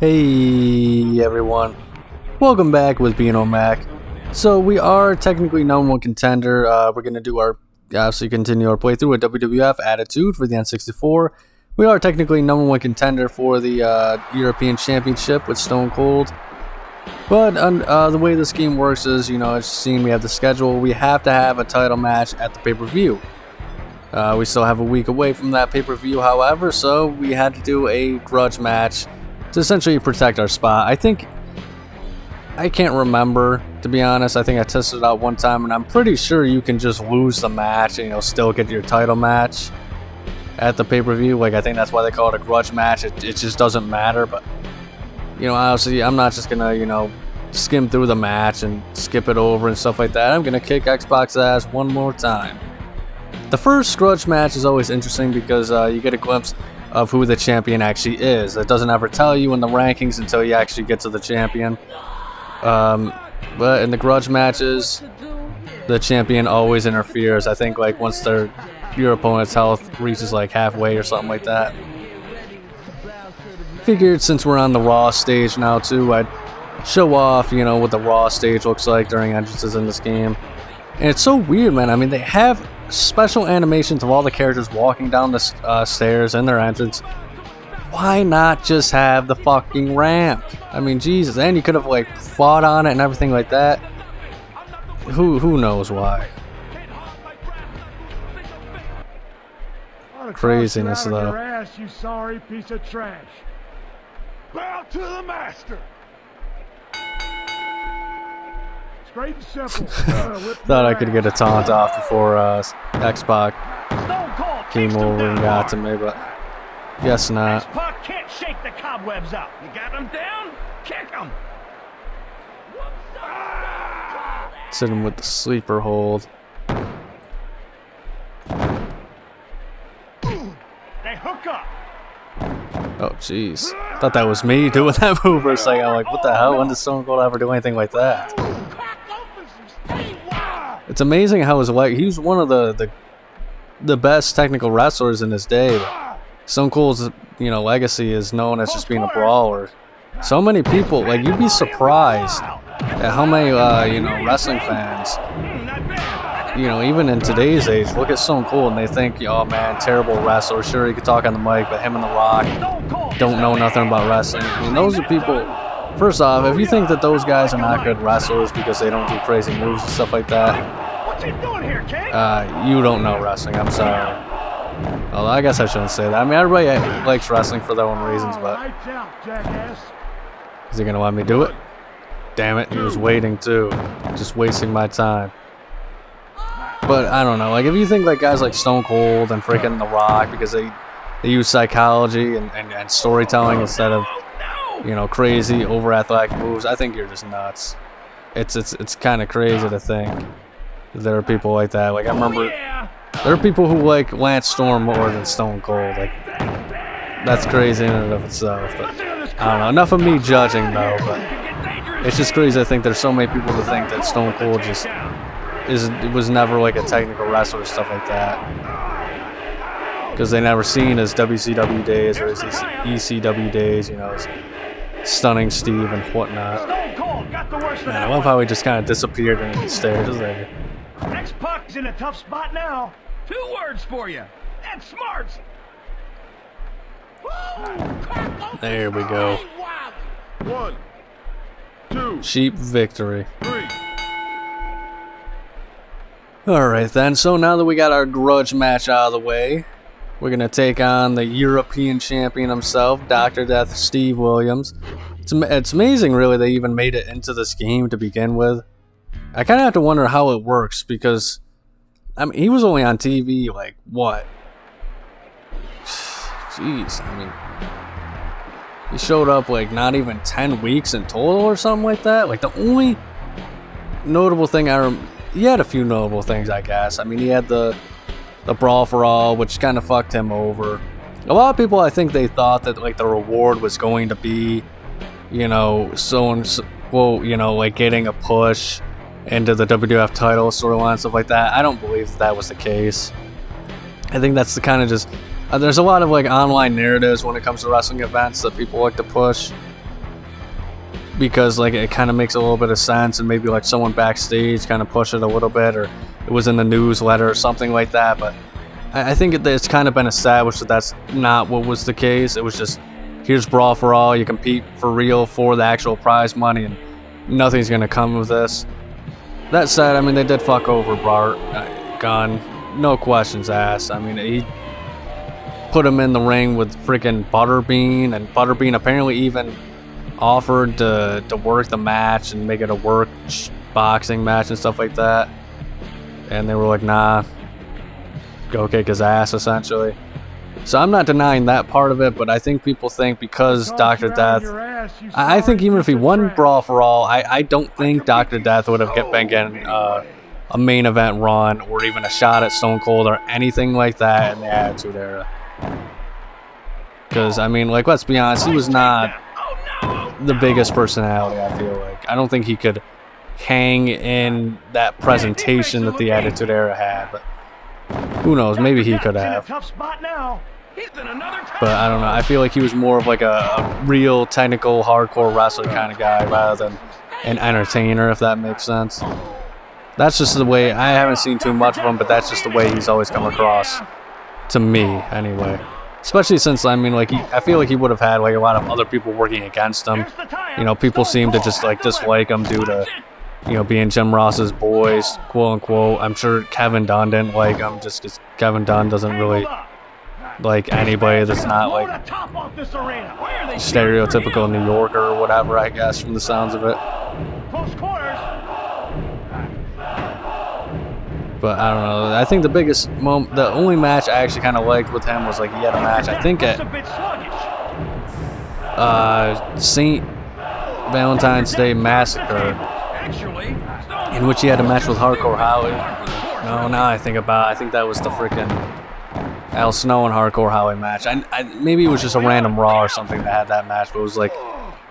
Hey everyone, welcome back with Beano Mac. So we are technically #1 contender. We're gonna do our obviously continue our playthrough with WWF Attitude for the N64. We are technically #1 contender for the European Championship with Stone Cold. But the way this game works is, as you've seen, we have the schedule. We have to have a title match at the pay-per-view. We still have a week away from that pay-per-view, however, so we had to do a grudge match to essentially protect our spot. I can't remember, to be honest. I think I tested it out one time, and I'm pretty sure you can just lose the match and still get your title match at the pay-per-view. I think that's why they call it a grudge match. It just doesn't matter, but obviously I'm not just gonna skim through the match and skip it over and stuff like that. I'm gonna kick Xbox's ass one more time. The first grudge match is always interesting because you get a glimpse of who the champion actually is. It doesn't ever tell you in the rankings until you actually get to the champion. But in the grudge matches, the champion always interferes. I think once your opponent's health reaches halfway or something like that. Figured since we're on the Raw stage now too, I'd show off what the Raw stage looks like during entrances in this game. And it's so weird, man. I mean, they have special animations of all the characters walking down the stairs in their entrance. Why not just have the fucking ramp? I mean, Jesus. And you could have fought on it and everything like that. Who knows why? Craziness though. Your ass, you sorry piece of trash. Bow to the master. Straight and simple. Thought I could get a taunt off before X-Pac came over and got to me, but guess not. X-Pac can't shake the cobwebs out. You got him down? Kick him. Hit him with the sleeper hold. They hook up. Oh, jeez. Thought that was me doing that move for a second. I'm like, what the hell? When does Stone Cold ever do anything like that? It's amazing how he was one of the best technical wrestlers in his day. But Stone Cold's legacy is known as just being a brawler. So many people, you'd be surprised at how many wrestling fans, even in today's age, look at Stone Cold and they think, oh man, terrible wrestler. Sure, he could talk on the mic, but him and The Rock don't know nothing about wrestling. I mean, those are people. First off, if you think that those guys are not good wrestlers because they don't do crazy moves and stuff like that, you don't know wrestling. I'm sorry. Well, I guess I shouldn't say that. I mean, everybody likes wrestling for their own reasons, but is he gonna let me do it? Damn it, he was waiting too, just wasting my time. But I don't know. If you think guys like Stone Cold and freaking The Rock, because they use psychology and storytelling instead of crazy over athletic moves, I think you're just nuts. It's kind of crazy to think there are people like that. I remember there are people who like Lance Storm more than Stone Cold. That's crazy in and of itself. But I don't know. Enough of me judging though. But it's just crazy. I think there's so many people to think that Stone Cold just was never a technical wrestler or stuff like that, because they never seen his WCW days or his ECW days. His Stunning Steve and whatnot. Man, I love how he just kind of disappeared into the stairs there. X-Pac's in a tough spot now. 2 words for you. That's smart. There we go. 1, 2, cheap victory. 3. Alright then, so now that we got our grudge match out of the way, we're going to take on the European champion himself, Dr.Death Steve Williams. It's amazing, really, they even made it into this game to begin with. I kind of have to wonder how it works, because, I mean, he was only on TV, what? Jeez, I mean, he showed up, not even 10 weeks in total or something like that. The only notable thing he had a few notable things, I guess. I mean, he had the Brawl for All, which kind of fucked him over. A lot of people, I think they thought that the reward was going to be, so and so, getting a push into the WWF title storyline, stuff like that. I don't believe that was the case. I think that's the kind of just There's a lot of like online narratives when it comes to wrestling events that people like to push. because like it kind of makes a little bit of sense, and maybe like someone backstage kind of pushed it a little bit, or it was in the newsletter or something like that. But I think it's kind of been established that that's not what was the case. It was just, here's Brawl for All, you compete for real for the actual prize money, and nothing's gonna come of this. That said, I mean, they did fuck over Gunn, no questions asked. I mean, he put him in the ring with freaking Butterbean, and Butterbean apparently even offered to work the match and make it a work boxing match and stuff like that, and they were like, nah, go kick his ass, essentially. So I'm not denying that part of it, but I think people think because Dr. Death, I think even if he won Brawl for All, I don't think Dr. Death would have been getting a main event run or even a shot at Stone Cold or anything like that in the Attitude Era. Because, I mean, like, let's be honest, he was not the biggest personality, I feel like. I don't think he could hang in that presentation that the Attitude Era had, but who knows, maybe he could have. But I don't know, I feel like he was more of like a real technical hardcore wrestler kind of guy rather than an entertainer, if that makes sense. That's just the way, I haven't seen too much of him, but that's just the way he's always come across to me anyway. Especially since, I mean, like, I feel like he would have had like a lot of other people working against him. You know, people seem to just like dislike him due to, you know, being Jim Ross's boys, quote unquote. I'm sure Kevin Dunn didn't like him just because Kevin Dunn doesn't really like anybody that's not like stereotypical New Yorker or whatever, I guess, from the sounds of it. But I don't know. I think the biggest moment, the only match I actually kind of liked with him was like he had a match, I think at St. Valentine's Day Massacre, in which he had a match with Hardcore Holly. No, now I think about it, I think that was the freaking Al Snow and Hardcore Holly match. Maybe it was just a random Raw or something that had that match, but it was like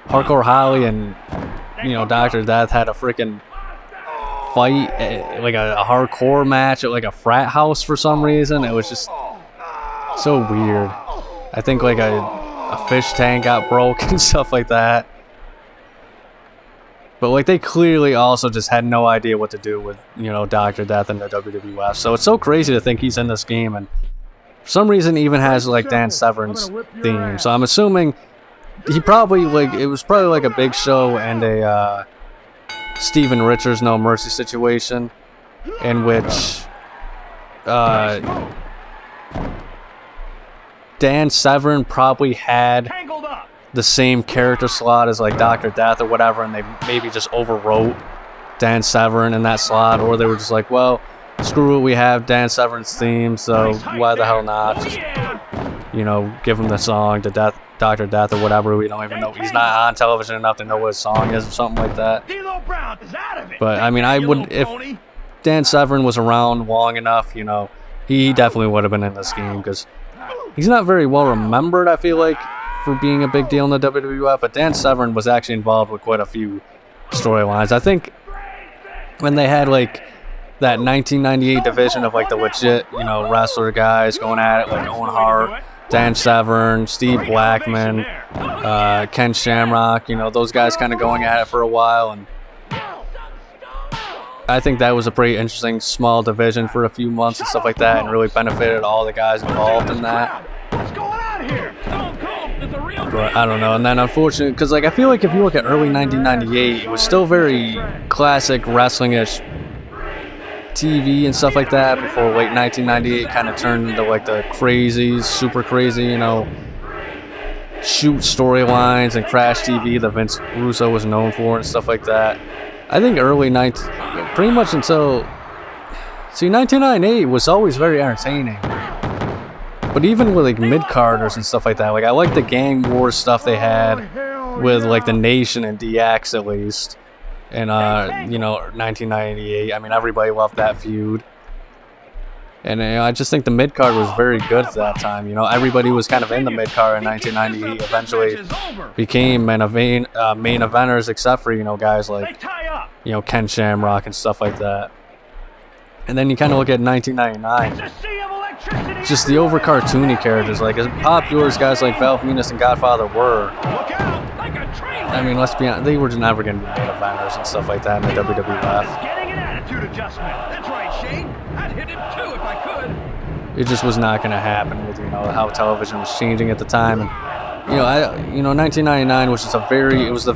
Hardcore Holly and, you know, Dr. Death had a freaking fight, like a hardcore match at like a frat house for some reason. It was just so weird. I think like a fish tank got broke and stuff like that. But like they clearly also just had no idea what to do with, you know, Dr. Death and the WWF. So it's so crazy to think he's in this game, and for some reason he even has like Dan Severn's theme. So I'm assuming he probably like, it was probably like a Big Show and a Steven Richards No Mercy situation, in which Dan Severn probably had the same character slot as like Dr. Death or whatever, and they maybe just overwrote Dan Severn in that slot, or they were just like, well, screw it, we have Dan Severn's theme, so why the hell not just, you know, give him the song to Dr. Death or whatever. We don't even know, he's not on television enough to know what his song is or something like that. But I mean, I would, if Dan Severn was around long enough, you know, he definitely would have been in this game, because he's not very well remembered, I feel like, for being a big deal in the WWF, but Dan Severn was actually involved with quite a few storylines. I think when they had like that 1998 division of like the legit, you know, wrestler guys going at it, like Owen Hart, Dan Severn, Steve Blackman, Ken Shamrock, you know, those guys kind of going at it for a while, and I think that was a pretty interesting small division for a few months and stuff like that, and really benefited all the guys involved in that. But I don't know, and then unfortunately, because like I feel like if you look at early 1998, it was still very classic wrestling-ish TV and stuff like that, before late 1998 kind of turned into like the crazy, super crazy, you know, shoot storylines and Crash TV that Vince Russo was known for and stuff like that. I think pretty much until, see, 1998 was always very entertaining. But even with like mid-carders and stuff like that, like I like the Gang Wars stuff they had with like the Nation and DX at least. And you know, 1998. I mean, everybody loved that feud. And you know, I just think the mid-card was very good at that time. You know, everybody was kind of in the mid-card in 1998. Eventually became main eventers, except for, you know, guys like, you know, Ken Shamrock and stuff like that. And then you kind of look at 1999. Just the over cartoony characters, like as popular as guys like Val Venis and Godfather were, I mean, let's be honest, they were never going to be main eventers and stuff like that in the WWF. Getting an attitude adjustment. That's right, Shane. I'd hit him too if I could. It just was not going to happen with, you know, how television was changing at the time. And, you know, 1999 was just it was the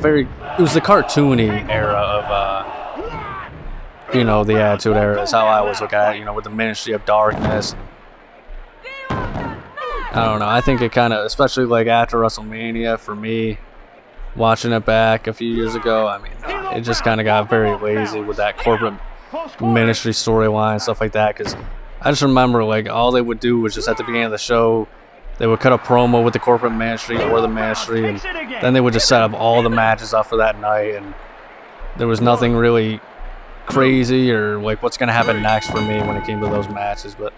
cartoony era of, you know, the Attitude Era is how I always look at it, you know, with the Ministry of Darkness. I don't know, I think it kind of, especially like after WrestleMania, for me, watching it back a few years ago, I mean, it just kind of got very lazy with that corporate ministry storyline and stuff like that, because I just remember, like, all they would do was just at the beginning of the show, they would cut a promo with the corporate ministry or the ministry, and then they would just set up all the matches up for that night, and there was nothing really crazy or like what's gonna happen next for me when it came to those matches. But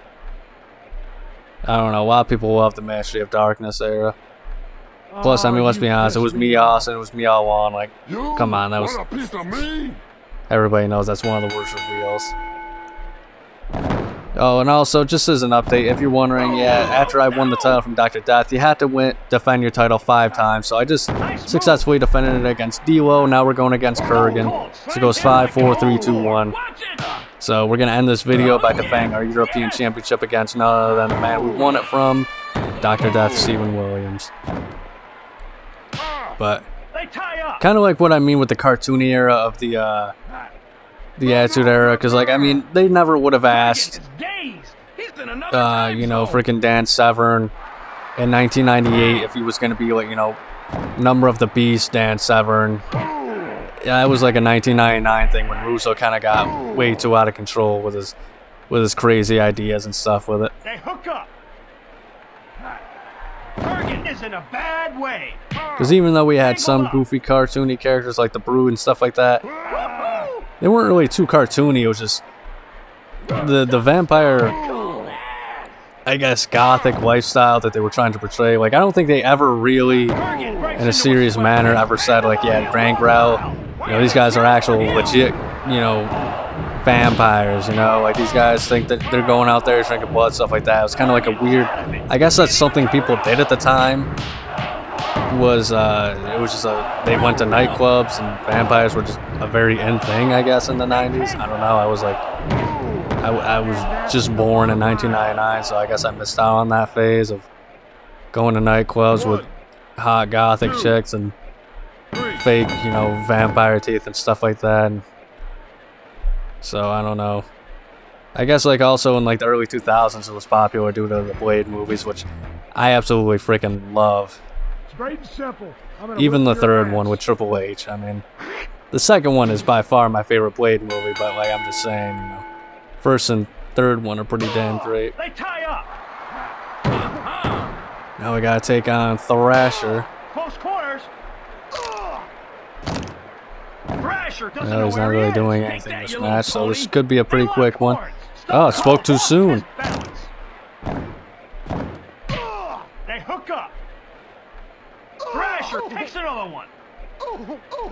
I don't know, a lot of people love the Ministry of Darkness era. Plus, I mean, let's be honest, it was me, Austin, it was me all along. Like, come on, that was, everybody knows that's one of the worst reveals. Oh, and also, just as an update, if you're wondering, yeah, after I won the title from Dr.Death, you had to defend your title 5 times. So I just successfully defended it against D-Lo. Now we're going against Kurgan. So it goes 5, 4, 3, 2, 1. So we're going to end this video by defending our European Championship against none other than the man we won it from, Dr.Death, Stephen Williams. But kind of like what I mean with the cartoony era of the Attitude Era, because, like, I mean, they never would have asked, you know, freaking Dan Severn in 1998 if he was going to be, like, you know, Number of the Beast, Dan Severn. Yeah, it was like a 1999 thing when Russo kind of got way too out of control with his crazy ideas and stuff with it. They hook up. Kurgan is in a bad way. Because even though we had some goofy cartoony characters like the Brood and stuff like that, they weren't really too cartoony. It was just the vampire, I guess, gothic lifestyle that they were trying to portray. Like, I don't think they ever really, in a serious manner, ever said, like, yeah, Gangrel, you know, these guys are actual legit, you know, vampires, you know, like, these guys think that they're going out there drinking blood, stuff like that. It was kind of like a weird, I guess that's something people did at the time. It was just they went to nightclubs and vampires were just a very in thing, I guess, in the 90s. I don't know, I was like, I was just born in 1999, so I guess I missed out on that phase of going to nightclubs with hot gothic chicks and fake, you know, vampire teeth and stuff like that. And so I don't know, I guess, like, also in like the early 2000s it was popular due to the Blade movies, which I absolutely freaking love. Straight and simple. Even the third one with Triple H. I mean, the second one is by far my favorite Blade movie, but, like, I'm just saying, you know, first and third one are pretty damn great. They tie up. Now we gotta take on Thrasher. Close quarters. Thrasher doesn't No, he's know not where really he is. doing Take anything that, this you match, so little this pony. could be a pretty They quick one. lost Oh, it spoke too soon. They hook up. Thrasher takes another one.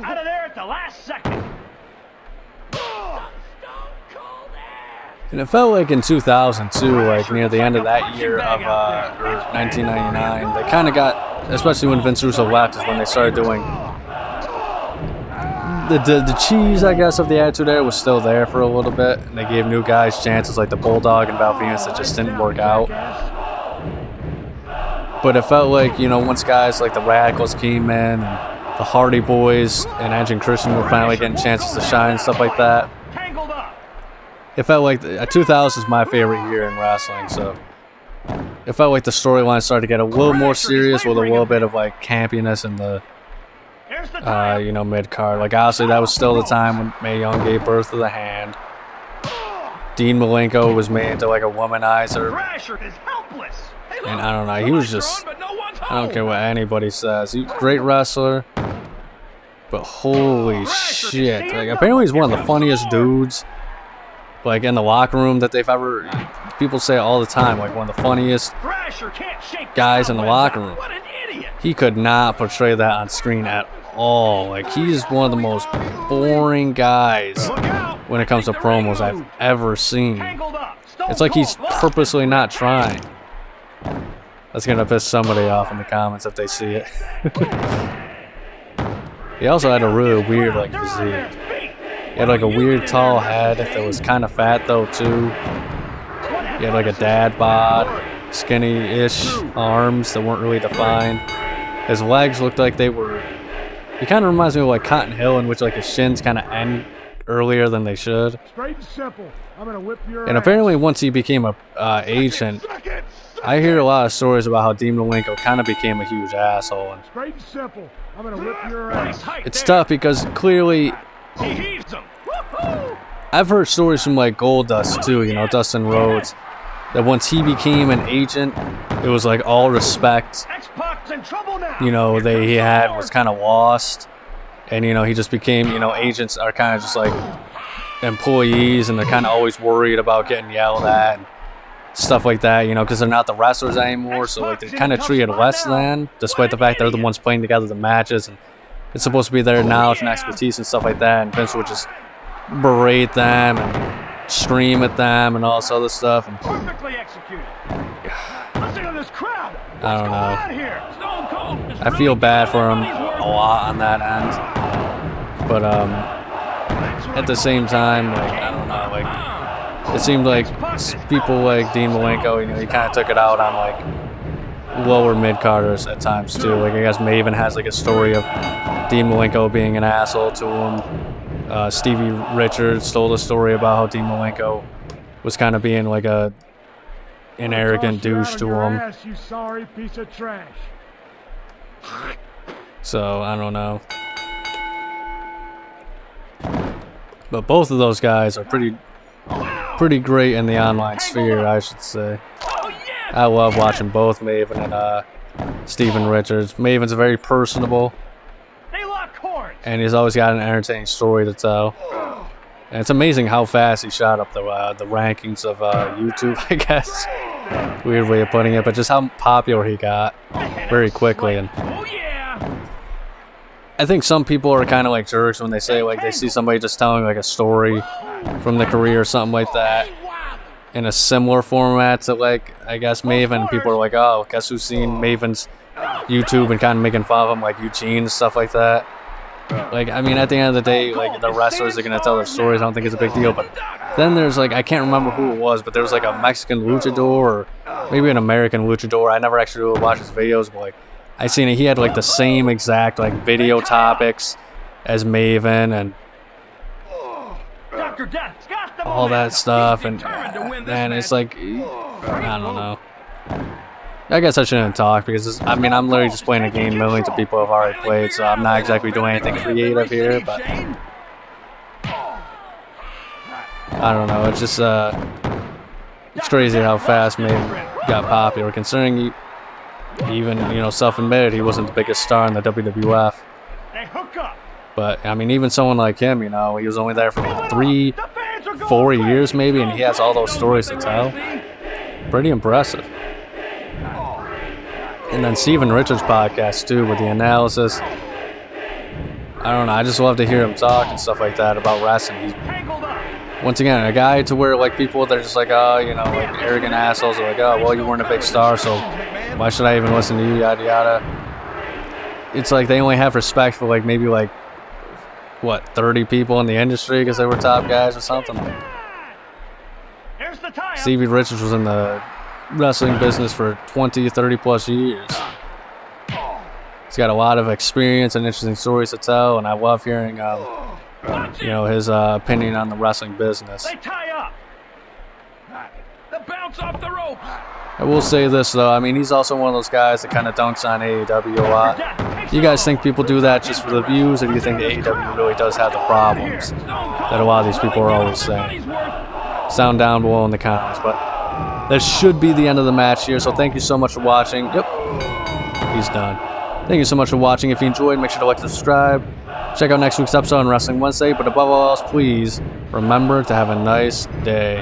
Out of there at the last second. And it felt like in 2002, like near the end of that year of or 1999, they kind of got, especially when Vince Russo left, is when they started doing the cheese, I guess, of the Attitude Era was still there for a little bit, and they gave new guys chances like the Bulldog and Venis that just didn't work out. But it felt like, you know, once guys like the Radicals came in and the Hardy Boys and Edge and Christian were finally getting chances to shine and stuff like that, it felt like 2000 is my favorite year in wrestling, so it felt like the storyline started to get a little more serious with a little bit of like campiness in the you know, mid-card. Like, obviously that was still the time when Mae Young gave birth to the Hand. Dean Malenko was made into like a womanizer, and I don't know, he was just, I don't care what anybody says, he's a great wrestler, but holy shit, like, apparently he's one of the funniest dudes, like, in the locker room that they've ever, people say it all the time, like, one of the funniest guys in the locker room. He could not portray that on screen at all. Like, he's one of the most boring guys when it comes to promos I've ever seen. It's like he's purposely not trying. That's gonna piss somebody off in the comments if they see it. He also had a really weird like physique. He had like a weird tall head that was kind of fat though too. He had like a dad bod, skinny-ish arms that weren't really defined. His legs looked like they were. He kind of reminds me of like Cotton Hill, in which like his shins kind of end earlier than they should. Straight and simple. I'm gonna whip your And apparently, once he became a agent, I hear a lot of stories about how Dean Malenko kind of became a huge asshole. And Straight and simple. I'm gonna whip your ass. it's tough because clearly, I've heard stories from like Goldust too, you know, Dustin Rhodes, that once he became an agent, it was like all respect, you know, he had was kind of lost. And, you know, he just became, you know, agents are kind of just like employees, and they're kind of always worried about getting yelled at and stuff like that, you know, because they're not the wrestlers anymore. So, like, they're kind of treated less than, despite the fact they're the ones putting together the matches. And it's supposed to be their knowledge and expertise and stuff like that. And Vince would just berate them and scream at them and all this other stuff. And Perfectly executed. Listen to this crowd. I don't know. What's going on here? Stone Cold is I feel bad for him a lot on that end. But at the same time, like, I don't know, like, it seemed like people like Dean Malenko, you know, he kind of took it out on like lower mid-carders at times too. Like, I guess Maven has like a story of Dean Malenko being an asshole to him. Stevie Richards told a story about how Dean Malenko was kind of being like an arrogant douche to him. Ass, you sorry piece of trash. So I don't know. But both of those guys are pretty great in the online sphere, I should say. I love watching both Maven and Steven Richards. Maven's very personable, and he's always got an entertaining story to tell. And it's amazing how fast he shot up the rankings of YouTube, I guess. Weird way of putting it, but just how popular he got very quickly. And I think some people are kind of like jerks when they say like they see somebody just telling like a story from the career or something like that in a similar format to like, I guess, Maven. People are like, oh, guess who's seen Maven's YouTube and kind of making fun of him, like Eugene and stuff like that. Like, I mean, at the end of the day, like, the wrestlers are going to tell their stories. I don't think it's a big deal. But then there's like, I can't remember who it was, but there was like a Mexican luchador or maybe an American luchador. I never actually really watched his videos, but like, I seen it. He had like the same exact like video topics as Maven and Dr.Death got the all that momentum. stuff. He's And determined to win this then it's match. like, I don't know. I guess I shouldn't talk because I mean, I'm literally just playing a game millions of people have already played, so I'm not exactly doing anything creative here. But I don't know. It's just it's crazy how fast Maven got popular, considering he even, you know, self-admitted he wasn't the biggest star in the WWF. They hook up. But I mean, even someone like him, you know, he was only there for 3-4 years maybe, and he has all those stories to tell. Pretty impressive. And then Steven Richards' podcast too, with the analysis. I don't know, I just love to hear him talk and stuff like that about wrestling. He's, once again, a guy to where like people, they're just like, oh, you know, like arrogant assholes are like, oh, well, you weren't a big star, so why should I even listen to you, yada yada. It's like they only have respect for like maybe like, what, 30 people in the industry because they were top guys or something. Stevie Richards was in the wrestling business for 20-30 plus years. He's got a lot of experience and interesting stories to tell, and I love hearing you know, his opinion on the wrestling business. They tie up. The bounce off the ropes. I will say this though, I mean, he's also one of those guys that kind of dunks on AEW a lot. Do you guys think people do that just for the views, or do you think AEW really does have the problems that a lot of these people are always saying? Sound down below in the comments. But that should be the end of the match here, so thank you so much for watching. Yep, he's done. Thank you so much for watching. If you enjoyed, make sure to like and subscribe. Check out next week's episode on Wrestling Wednesday, but above all else, please remember to have a nice day.